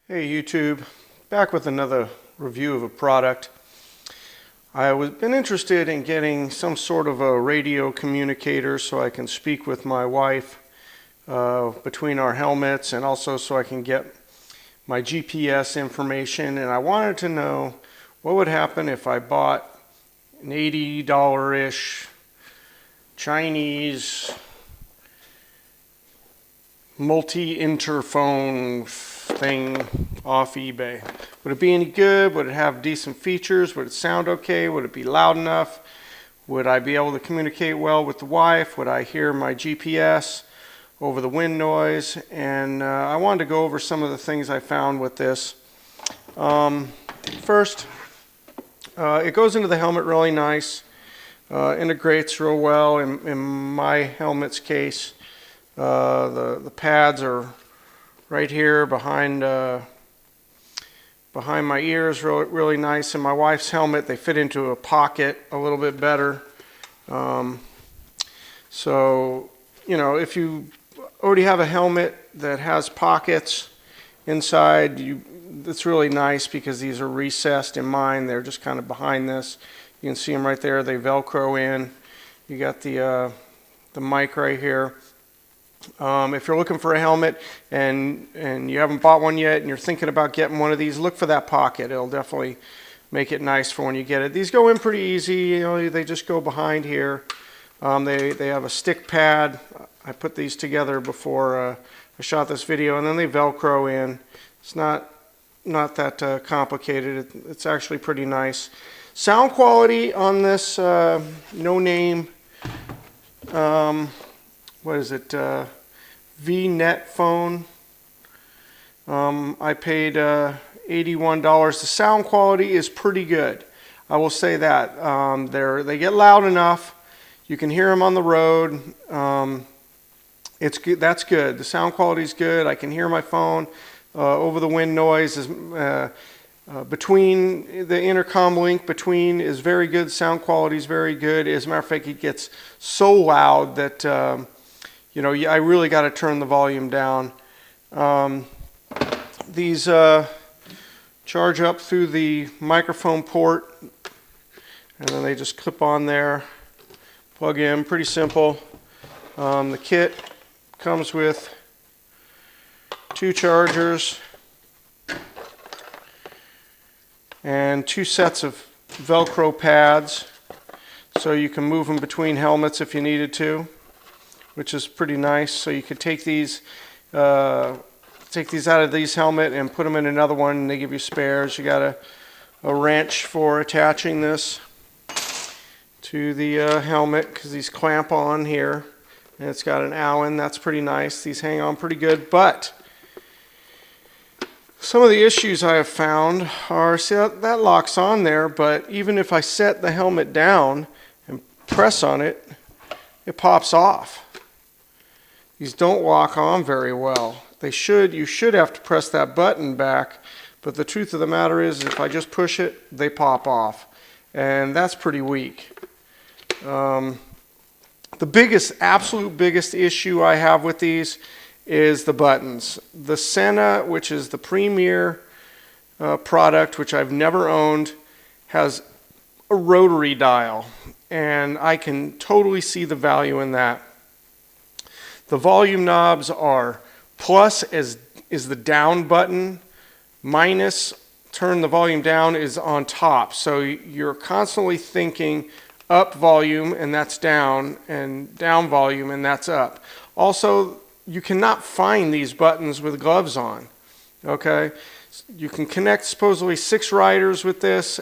Hey YouTube, back with another review of a product. I've been interested in getting some sort of a radio communicator so I can speak with my wife between our helmets, and also so I can get my GPS information. And I wanted to know what would happen if I bought an $80-ish Chinese multi-interphone thing off eBay. Would it be any good? Would it have decent features? Would it sound okay? Would it be loud enough? Would I be able to communicate well with the wife? Would I hear my GPS over the wind noise? And I wanted to go over some of the things I found with this. First, it goes into the helmet really nice. Integrates real well. In my helmet's case, the pads are right here behind my ears, really nice. In my wife's helmet, they fit into a pocket a little bit better. So, you know, if you already have a helmet that has pockets inside, it's really nice because these are recessed. In mine, they're just kind of behind this. You can see them right there. They Velcro in. You got the mic right here. If you're looking for a helmet and you haven't bought one yet and you're thinking about getting one of these, look for that pocket. It'll definitely make it nice for when you get it. These go in pretty easy. You know, they just go behind here. They have a stick pad. I put these together before I shot this video, and then they Velcro in. It's not that complicated. It's actually pretty nice. Sound quality on this no-name, what is it, V-Net phone. I paid $81. The sound quality is pretty good. I will say that. They get loud enough. You can hear them on the road. It's good. That's good. The sound quality is good. I can hear my phone over the wind noise. Between the intercom link between is very good. Sound quality is very good. As a matter of fact, it gets so loud that you know, I really got to turn the volume down. These charge up through the microphone port, and then they just clip on there, plug in. Pretty simple. The kit comes with 2 chargers and 2 sets of Velcro pads, so you can move them between helmets if you needed to, which is pretty nice. So you could take these out of these helmet and put them in another one, and they give you spares. You got a wrench for attaching this to the helmet, because these clamp on here, and it's got an Allen. That's pretty nice. These hang on pretty good, but some of the issues I have found are, see, that locks on there, but even if I set the helmet down and press on it, it pops off. These don't lock on very well. You should have to press that button back, but the truth of the matter is, if I just push it, they pop off, and that's pretty weak. The absolute biggest issue I have with these is the buttons. The Senna, which is the premier product, which I've never owned, has a rotary dial, and I can totally see the value in that. The volume knobs are plus is the down button, minus turn the volume down is on top. So you're constantly thinking up volume and that's down, and down volume and that's up. Also, you cannot find these buttons with gloves on. Okay, you can connect supposedly 6 riders with this,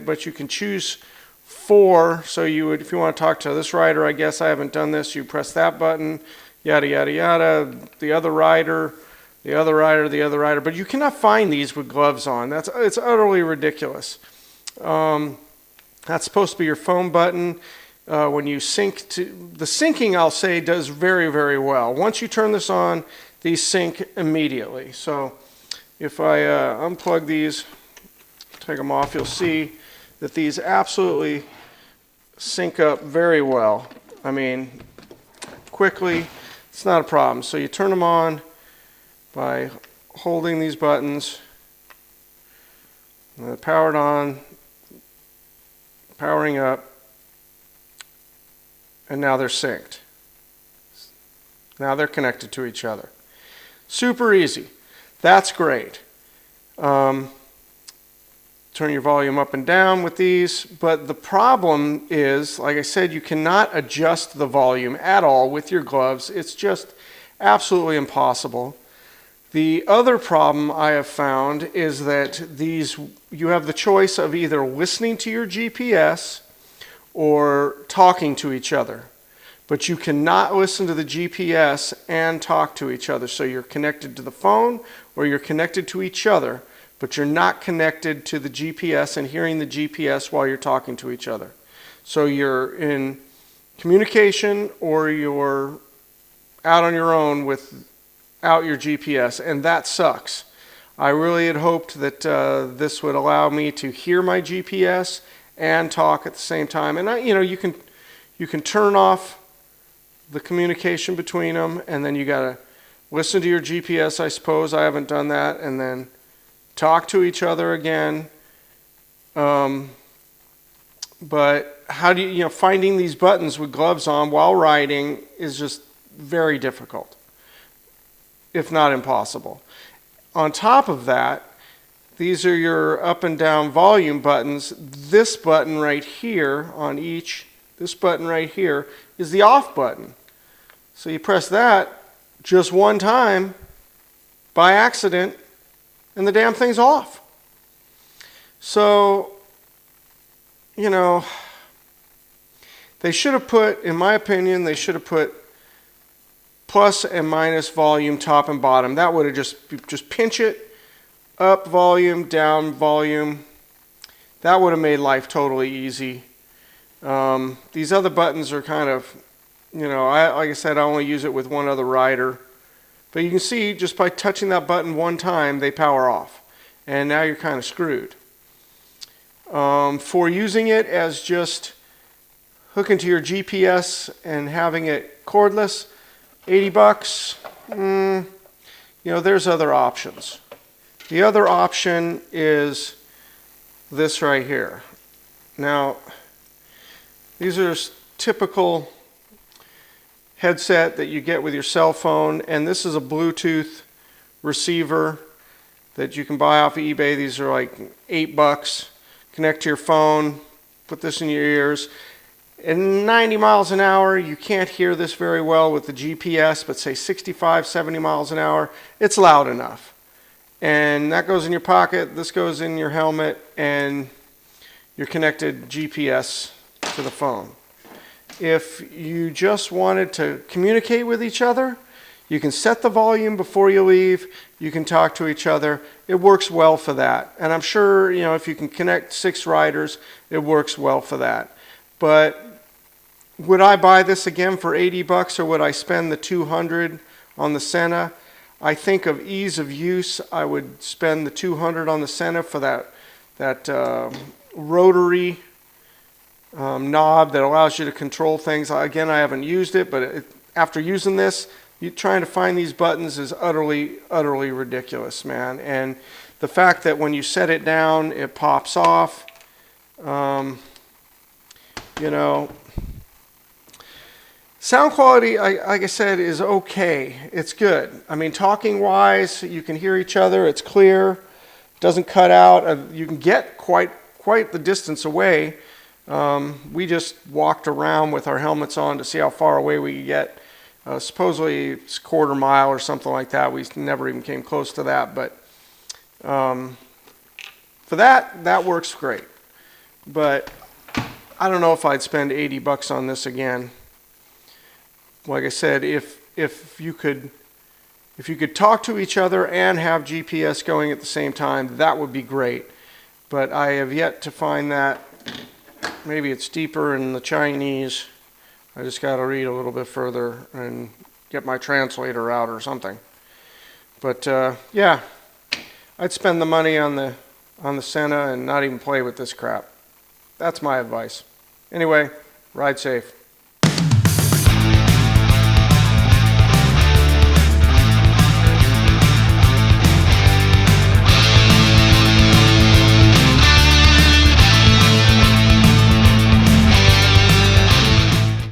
but you can choose 4. So you would, if you want to talk to this rider, I guess I haven't done this, you press that button, yada yada yada, the other rider, the other rider, the other rider. But you cannot find these with gloves on. It's utterly ridiculous. That's supposed to be your phone button. When you sync to the syncing, I'll say, does very, very well. Once you turn this on, these sync immediately. So if I unplug these, take them off, you'll see that these absolutely sync up very well. I mean, quickly, it's not a problem. So you turn them on by holding these buttons, Powered on, powering up, and now they're synced. Now they're connected to each other. Super easy. That's great. Turn your volume up and down with these, but the problem is, like I said, you cannot adjust the volume at all with your gloves. It's just absolutely impossible. The other problem I have found is that you have the choice of either listening to your GPS or talking to each other. But you cannot listen to the GPS and talk to each other. So you're connected to the phone or you're connected to each other, but you're not connected to the GPS and hearing the GPS while you're talking to each other. So you're in communication or you're out on your own without your GPS, and that sucks. I really had hoped that this would allow me to hear my GPS and talk at the same time. And you can turn off the communication between them, and then you gotta listen to your GPS, I suppose. I haven't done that, and then talk to each other again. But how do you finding these buttons with gloves on while riding is just very difficult, if not impossible. On top of that, these are your up and down volume buttons. This button right here on each, this button right here is the off button. So you press that just one time by accident and the damn thing's off. So, they should have put, in my opinion, they should have put plus and minus volume top and bottom. That would have just pinch it, up volume, down volume. That would have made life totally easy. These other buttons are kind of, like I said, I only use it with one other rider. But you can see just by touching that button one time, they power off. And now you're kind of screwed. For using it as just hooking to your GPS and having it cordless, $80, there's other options. The other option is this right here. Now, these are typical headset that you get with your cell phone, and this is a Bluetooth receiver that you can buy off of eBay. These are like $8. Connect to your phone, put this in your ears. At 90 miles an hour, you can't hear this very well with the GPS, but say 65, 70 miles an hour, it's loud enough. And that goes in your pocket, this goes in your helmet, and you're connected GPS to the phone. If you just wanted to communicate with each other, you can set the volume before you leave. You can talk to each other. It works well for that. And I'm sure, if you can connect 6 riders, it works well for that. But would I buy this again for $80, or would I spend the $200 on the Senna? I think of ease of use, I would spend the $200 on the Senna for that rotary knob that allows you to control things. Again, I haven't used it, but after using this, trying to find these buttons is utterly, utterly ridiculous, man. And the fact that when you set it down, it pops off, sound quality, like I said, is okay. It's good. I mean, talking-wise, you can hear each other. It's clear. It doesn't cut out. You can get quite the distance away. We just walked around with our helmets on to see how far away we could get. Supposedly it's a quarter mile or something like that. We never even came close to that, but for that works great. But I don't know if I'd spend $80 on this again. Like I said, if you could talk to each other and have GPS going at the same time, that would be great. But I have yet to find that. Maybe it's deeper in the Chinese. I just got to read a little bit further and get my translator out or something. But yeah, I'd spend the money on the Senna and not even play with this crap. That's my advice. Anyway, ride safe.